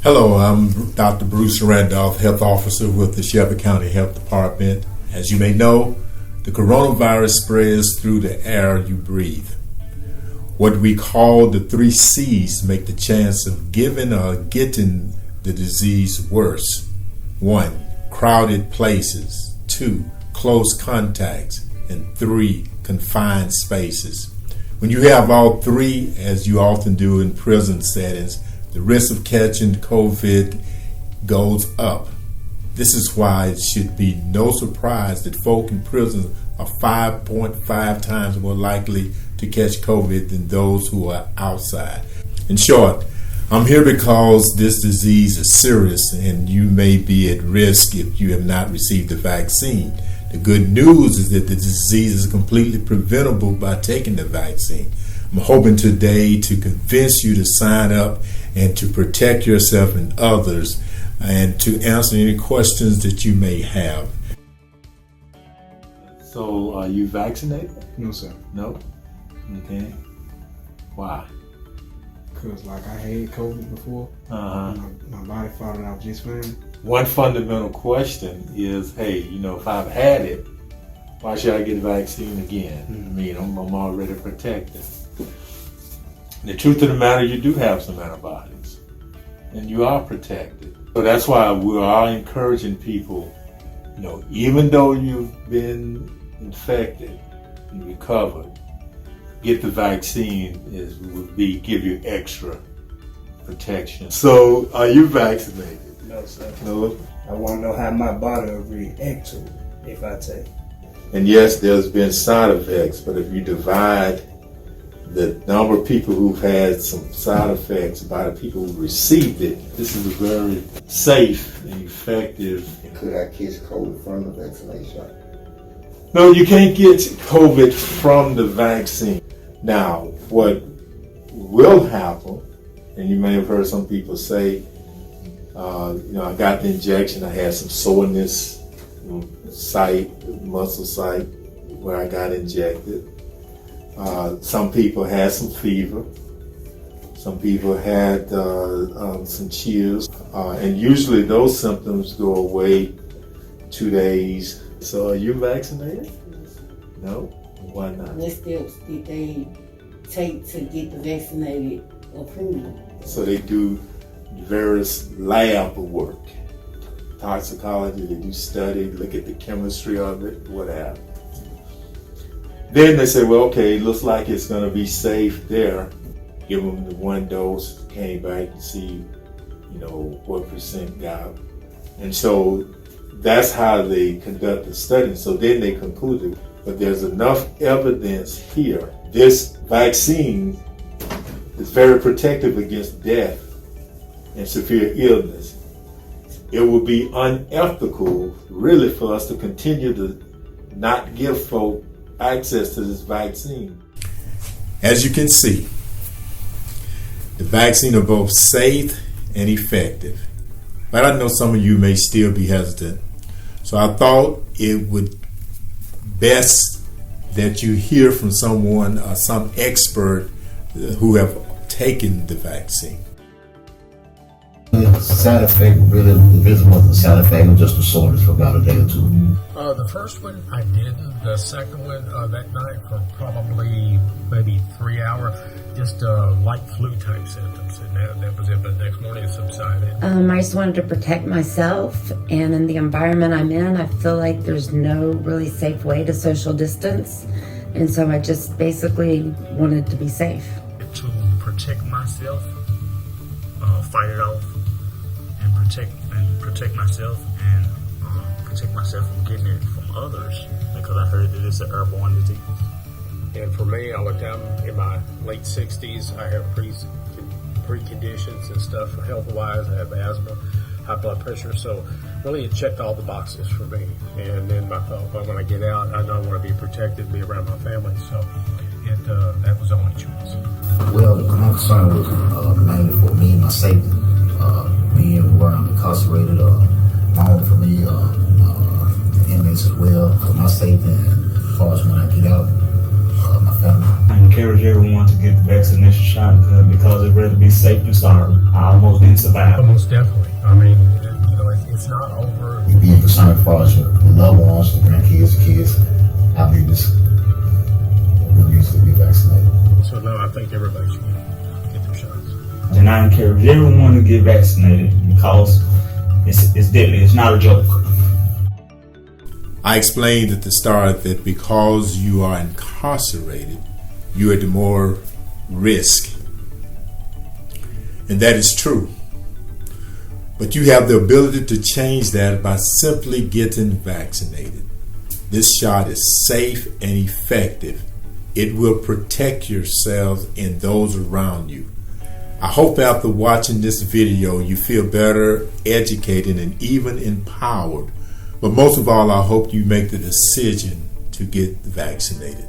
Hello, I'm Dr. Bruce Randolph, Health Officer with the Shelby County Health Department. As you may know, the coronavirus spreads through the air you breathe. What we call the 3 C's make the chance of giving or getting the disease worse. 1. Crowded places. 2. Close contacts. And 3. Confined spaces. When you have all 3, as you often do in prison settings, the risk of catching COVID goes up. This is why it should be no surprise that folk in prison are 5.5 times more likely to catch COVID than those who are outside. In short, I'm here because this disease is serious and you may be at risk if you have not received the vaccine. The good news is that the disease is completely preventable by taking the vaccine. I'm hoping today to convince you to sign up and to protect yourself and others and to answer any questions that you may have. So, are you vaccinated? No, sir. No? Okay. Why? Because, I had COVID before. My body fought it out just fine. One fundamental question is, hey, if I've had it, why should I get a vaccine again? I mean, I'm already protected. The truth of the matter, you do have some antibodies, and you are protected. So that's why we are encouraging people, even though you've been infected and recovered, get the vaccine. Give you extra protection. So, are you vaccinated? No, sir. No. I want to know how my body will react to it if I take it. And yes, there's been side effects, but if you divide the number of people who've had some side effects by the people who received it, this is a very safe and effective. Could I catch COVID from the vaccination? No, you can't get COVID from the vaccine. Now, what will happen, and you may have heard some people say, I got the injection, I had some soreness, muscle site where I got injected. Some people had some fever. Some people had some chills. And usually those symptoms go away 2 days. So are you vaccinated? No? Why not? What steps did they take to get the vaccinated approval? So they do various lab work. Toxicology, they do study, look at the chemistry of it, what have you. Then they say, well, okay, it looks like it's going to be safe there. Give them the 1 dose, came back to see, what percent got. And so that's how they conduct the study. So then they concluded, but there's enough evidence here. This vaccine is very protective against death and severe illness. It would be unethical, really, for us to continue to not give folk access to this vaccine. As you can see, the vaccine are both safe and effective. But I know some of you may still be hesitant. So I thought it would best that you hear from someone or some expert who have taken the vaccine. The side effect really wasn't a side effect, it was just a soreness for about a day or 2. The first one I didn't. The second one that night for probably maybe 3 hours, just light flu type symptoms, and that was it. But the next morning it subsided. I just wanted to protect myself, and in the environment I'm in, I feel like there's no really safe way to social distance, and so I just basically wanted to be safe. To protect myself, fight it off, and protect myself, and protect myself from getting it from others, because I heard that it's an airborne disease. And for me, I looked out in my late 60s. I have preconditions and stuff health-wise. I have asthma, high blood pressure, so really it checked all the boxes for me. And then my thought, well, when I get out, I know I want to be protected, be around my family, so that was the only choice. Well, the concern was mainly for me and my safety, being where I'm incarcerated, not only for me, inmates as well, for my safety, and as far as when I get out, my family. I encourage everyone to get the vaccination shot because it'd rather be safe than sorry. I almost didn't survive. Most definitely. I mean, you know, it's not over. Being concerned as far as your loved ones, your grandkids, your kids, I believe this is a good reason to be vaccinated. So no, I think everybody should get their shots. And I encourage everyone to get vaccinated because it's deadly. It's not a joke. I explained at the start that because you are incarcerated, you are at more risk. And that is true. But you have the ability to change that by simply getting vaccinated. This shot is safe and effective. It will protect yourselves and those around you. I hope after watching this video you feel better, educated, and even empowered. But most of all, I hope you make the decision to get vaccinated.